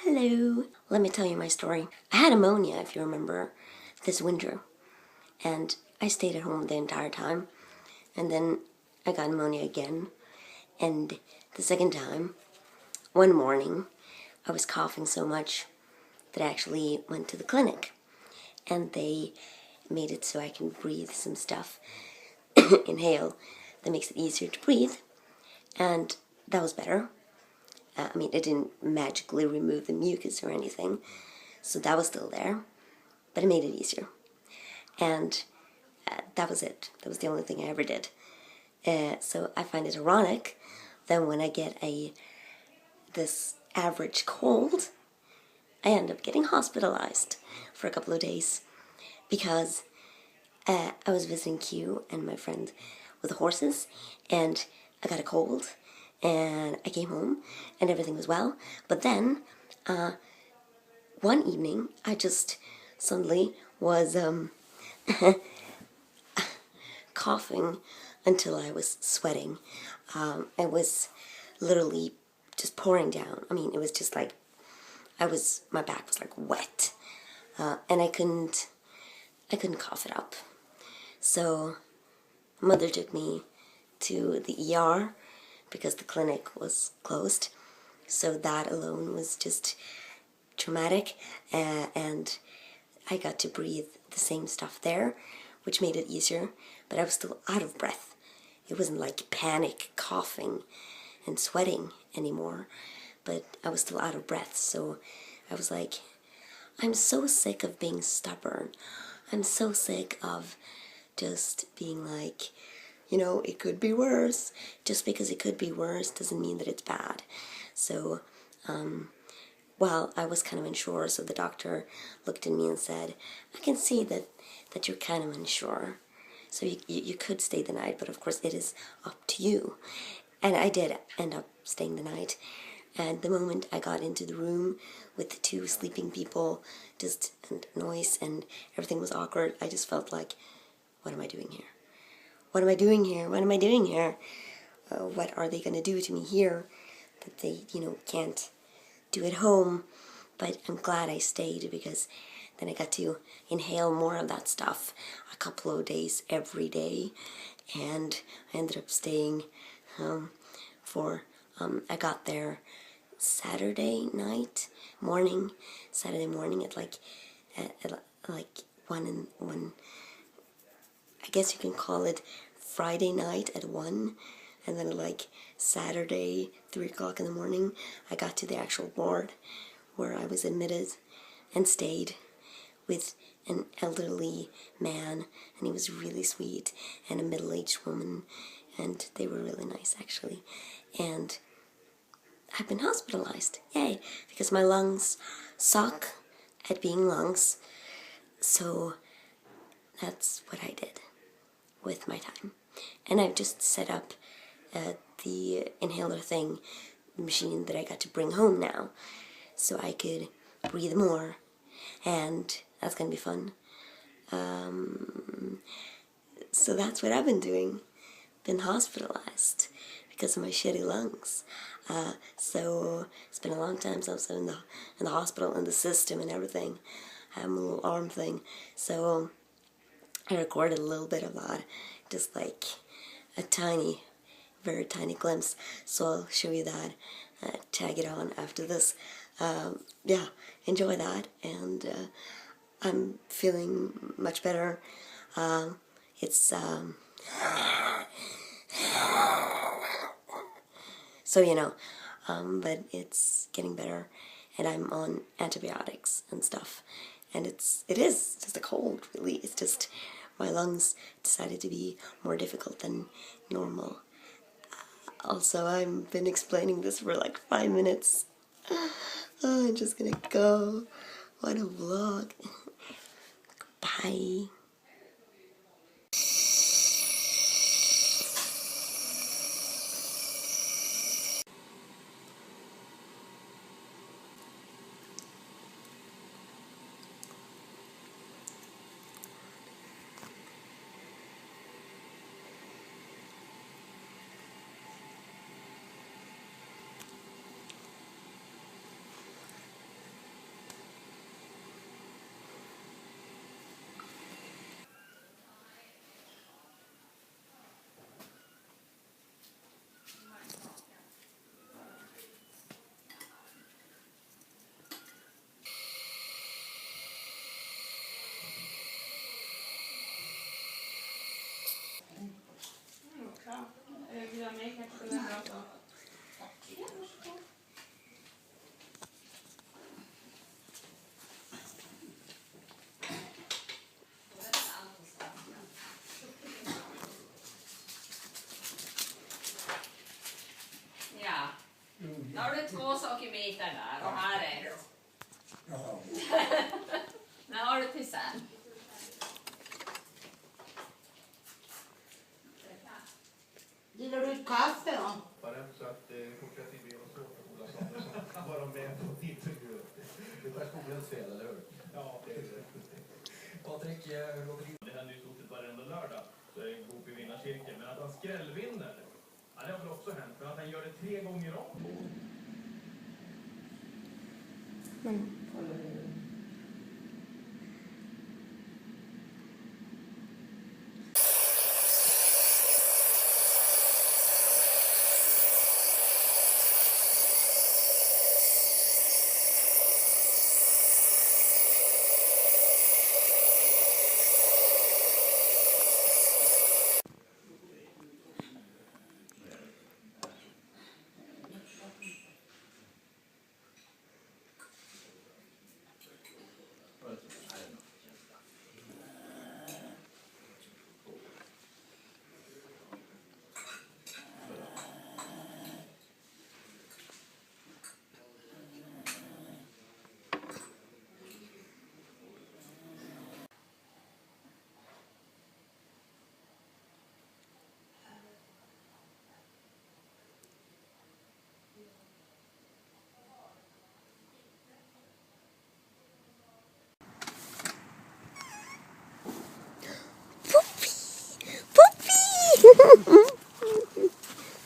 Hello. Let me tell you my story. I had pneumonia, if you remember, this winter. And I stayed at home the entire time. And then I got pneumonia again. And the second time, one morning, I was coughing so much that I actually went to the clinic. And they made it so I can breathe some stuff, inhale, that makes it easier to breathe. And that was better. It didn't magically remove the mucus or anything, so that was still there, but it made it easier. And that was it. That was the only thing I ever did. So I find it ironic that when I get this average cold, I end up getting hospitalized for a couple of days because I was visiting Q and my friend with the horses, and I got a cold, and I came home, and everything was well. But then, one evening, I just suddenly was coughing until I was sweating. It was literally just pouring down. It was just like, my back was like wet, and I couldn't cough it up. So mother took me to the ER because the clinic was closed. So that alone was just traumatic, and I got to breathe the same stuff there, which made it easier, but I was still out of breath. It wasn't like panic coughing and sweating anymore, but I was still out of breath. So I was like, I'm so sick of being stubborn. I'm so sick of just being like, it could be worse. Just because it could be worse doesn't mean that it's bad. So, I was kind of unsure, so the doctor looked at me and said, I can see that you're kind of unsure. So you could stay the night, but of course it is up to you. And I did end up staying the night. And the moment I got into the room with the two sleeping people, and noise and everything was awkward, I just felt like, what am I doing here? What am I doing here? What am I doing here? What are they going to do to me here that they, can't do at home? But I'm glad I stayed because then I got to inhale more of that stuff a couple of days every day. And I ended up staying I got there Saturday morning at like 1. I guess you can call it Friday night at 1, and then like Saturday, 3 o'clock in the morning, I got to the actual ward where I was admitted and stayed with an elderly man, and he was really sweet, and a middle-aged woman, and they were really nice actually. And I've been hospitalized, yay, because my lungs suck at being lungs, so that's what I did with my time. And I've just set up the inhaler machine that I got to bring home now, so I could breathe more, and that's gonna be fun. So that's what I've been doing. Been hospitalized because of my shitty lungs. So it's been a long time since I've been in the hospital, in the system and everything. I have my little arm thing, so I recorded a little bit of that, just like a tiny, very tiny glimpse. So I'll show you that, tag it on after this. Enjoy that, and I'm feeling much better. But it's getting better, and I'm on antibiotics and stuff, and it is just a cold, really. It's just my lungs decided to be more difficult than normal. Also, I've been explaining this for like 5 minutes. I'm just gonna go. What a vlog. Bye. När har du till sen? Gillar du ett kaffe då? Bara så att fortsätter bli svårt för Ola Samuelsson att vara med på intervju. Det är skolans fel, eller hur? Ja, det är det. Patrik, det händer ju stort sett varenda lördag så är det en god vinnarcirkel. Men att han skrällvinner, ja, det har väl också hänt. Men att han gör det 3 gånger i rad.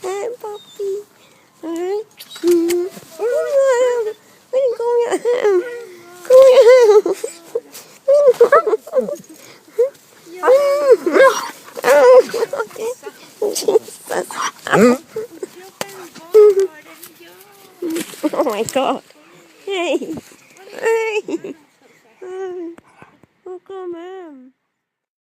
Hey, puppy. Alright. Where you going? Jesus. Oh my God.